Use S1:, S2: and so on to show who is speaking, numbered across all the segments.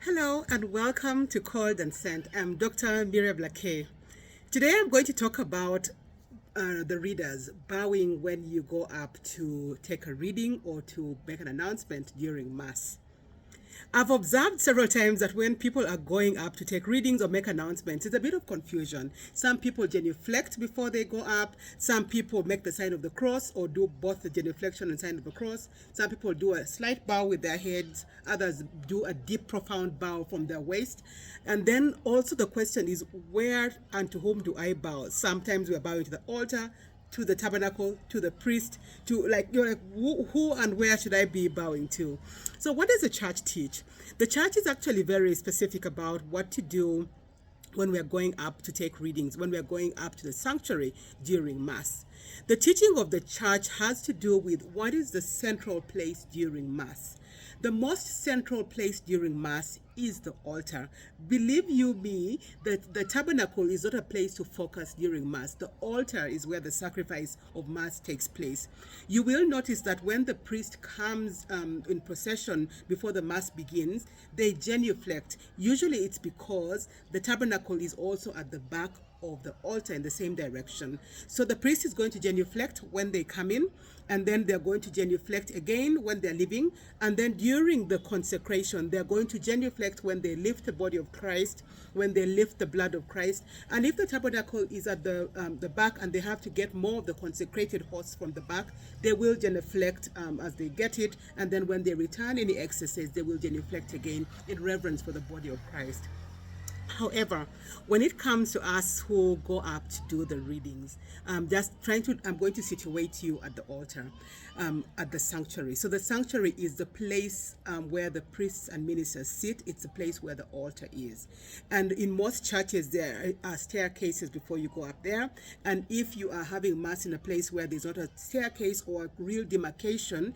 S1: Hello and welcome to Called and Sent. I'm Dr. Miriam Laker. Today I'm going to talk about the readers bowing when you go up to take a reading or to make an announcement during Mass. I've observed several times that when people are going up to take readings or make announcements, it's a bit of confusion. Some people genuflect before they go up. Some people make the sign of the cross or do both the genuflection and sign of the cross. Some people do a slight bow with their heads. Others do a deep, profound bow from their waist. And then also the question is, where and to whom do I bow? Sometimes we're bowing to the altar, to the tabernacle, to the priest, to who and where should I be bowing to? So what does the church teach? The church is actually very specific about what to do when we are going up to take readings, when we are going up to the sanctuary during Mass. The teaching of the church has to do with what is the central place during Mass. The most central place during Mass is the altar. Believe you me, that the tabernacle is not a place to focus during Mass. The altar is where the sacrifice of Mass takes place. You will notice that when the priest comes in procession before the Mass begins, they genuflect. Usually it's because the tabernacle is also at the back of the altar in the same direction. So the priest is going to genuflect when they come in, and then they're going to genuflect again when they're leaving, and then during the consecration they're going to genuflect when they lift the body of Christ, when they lift the blood of Christ. And if the tabernacle is at the back and they have to get more of the consecrated horse from the back, they will genuflect as they get it, and then when they return any excesses, they will genuflect again in reverence for the body of Christ. However, when it comes to us who go up to do the readings, I'm going to situate you at the altar, at the sanctuary. So the sanctuary is the place where the priests and ministers sit. It's the place where the altar is. And in most churches, there are staircases before you go up there. And if you are having Mass in a place where there's not a staircase or a real demarcation,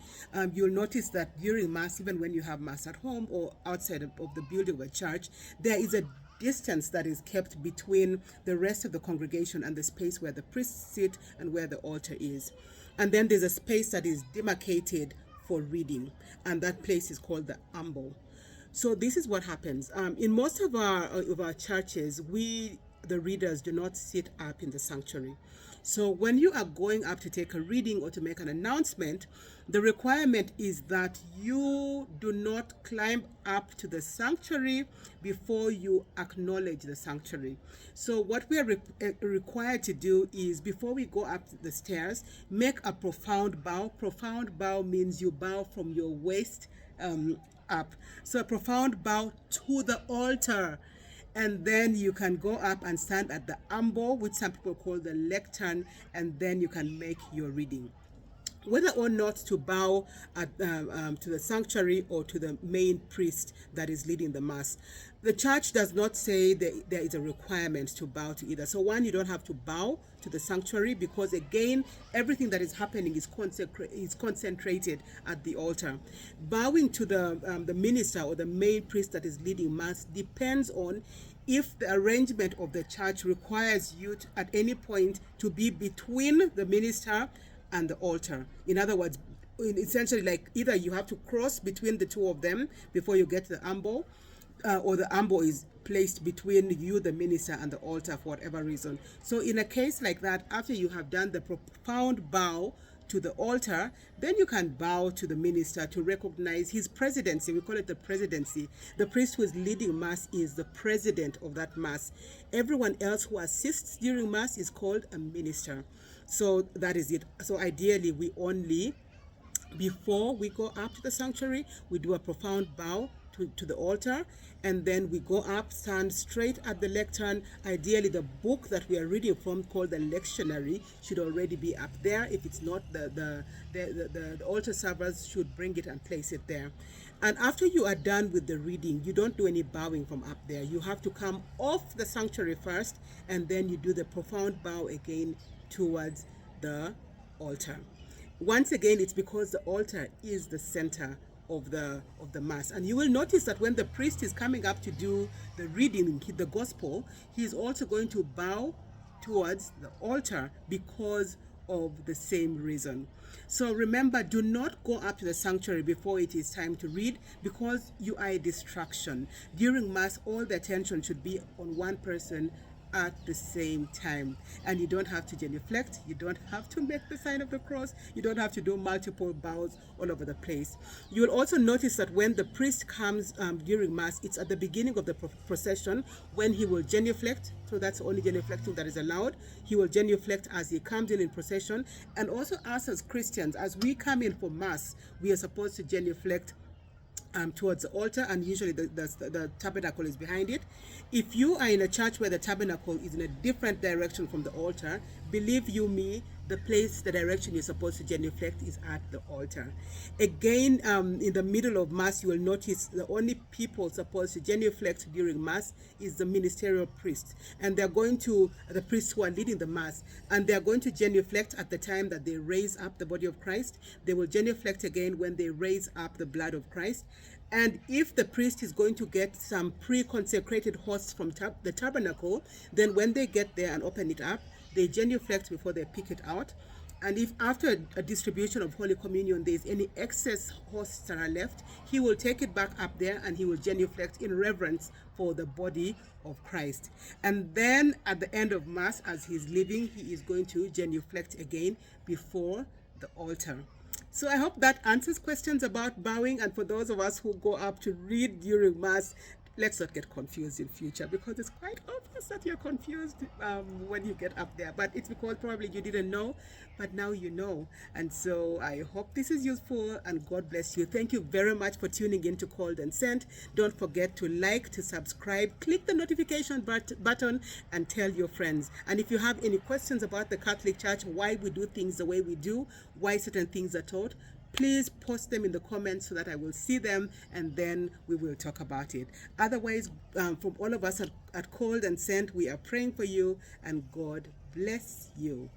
S1: you'll notice that during Mass, even when you have Mass at home or outside of the building of a church, there is a distance that is kept between the rest of the congregation and the space where the priests sit and where the altar is. And then there's a space that is demarcated for reading, and that place is called the ambo. So this is what happens. In most of our churches, the readers do not sit up in the sanctuary. So when you are going up to take a reading or to make an announcement, the requirement is that you do not climb up to the sanctuary before you acknowledge the sanctuary. So what we are required to do is, before we go up the stairs, make a profound bow. Profound bow means you bow from your waist up. So a profound bow to the altar. And then you can go up and stand at the ambo, which some people call the lectern, and then you can make your reading. Whether or not to bow to the sanctuary or to the main priest that is leading the Mass, the church does not say that there is a requirement to bow to either. So one, you don't have to bow to the sanctuary, because again, everything that is happening is concentrated at the altar. Bowing to the minister or the main priest that is leading Mass depends on if the arrangement of the church requires you at any point to be between the minister and the altar. In other words, essentially, like, either you have to cross between the two of them before you get to the ambo, or the ambo is placed between you, the minister, and the altar for whatever reason. So in a case like that, after you have done the profound bow to the altar, then you can bow to the minister to recognize his presidency. We call it the presidency. The priest who is leading Mass is the president of that Mass. Everyone else who assists during Mass is called a minister. So that is it. So ideally, we only, before we go up to the sanctuary, we do a profound bow to the altar, and then we go up, stand straight at the lectern. Ideally, the book that we are reading from, called the lectionary, should already be up there. If it's not, the altar servers should bring it and place it there. And after you are done with the reading, you don't do any bowing from up there. You have to come off the sanctuary first, and then you do the profound bow again towards the altar. Once again, it's because the altar is the center of the Mass. And you will notice that when the priest is coming up to do the reading, the gospel, he is also going to bow towards the altar, because of the same reason. So remember, do not go up to the sanctuary before it is time to read, because you are a distraction. During Mass, all the attention should be on one person at the same time, and you don't have to genuflect, you don't have to make the sign of the cross, you don't have to do multiple bows all over the place. You will also notice that when the priest comes during Mass, it's at the beginning of the procession when he will genuflect. So that's the only genuflecting that is allowed. He will genuflect as he comes in procession. And also us as Christians, as we come in for Mass, we are supposed to genuflect towards the altar, and usually the tabernacle is behind it. If you are in a church where the tabernacle is in a different direction from the altar, believe you me, the direction you're supposed to genuflect is at the altar. Again, in the middle of Mass, you will notice the only people supposed to genuflect during Mass is the ministerial priests, and they're going to, the priests who are leading the Mass, and they're going to genuflect at the time that they raise up the body of Christ. They will genuflect again when they raise up the blood of Christ. And if the priest is going to get some pre-consecrated hosts from the tabernacle, then when they get there and open it up, they genuflect before they pick it out. And if after a distribution of Holy Communion there is any excess hosts that are left, he will take it back up there and he will genuflect in reverence for the body of Christ. And then at the end of Mass, as he's leaving, he is going to genuflect again before the altar. So I hope that answers questions about bowing. And for those of us who go up to read during Mass, let's not get confused in future, because it's quite obvious that you're confused when you get up there. But it's because probably you didn't know, but now you know. And so I hope this is useful, and God bless you. Thank you very much for tuning in to Called and Sent. Don't forget to like, to subscribe, click the notification button, and tell your friends. And if you have any questions about the Catholic Church, why we do things the way we do, why certain things are taught, please post them in the comments so that I will see them, and then we will talk about it. Otherwise, from all of us at Called and Sent, we are praying for you, and God bless you.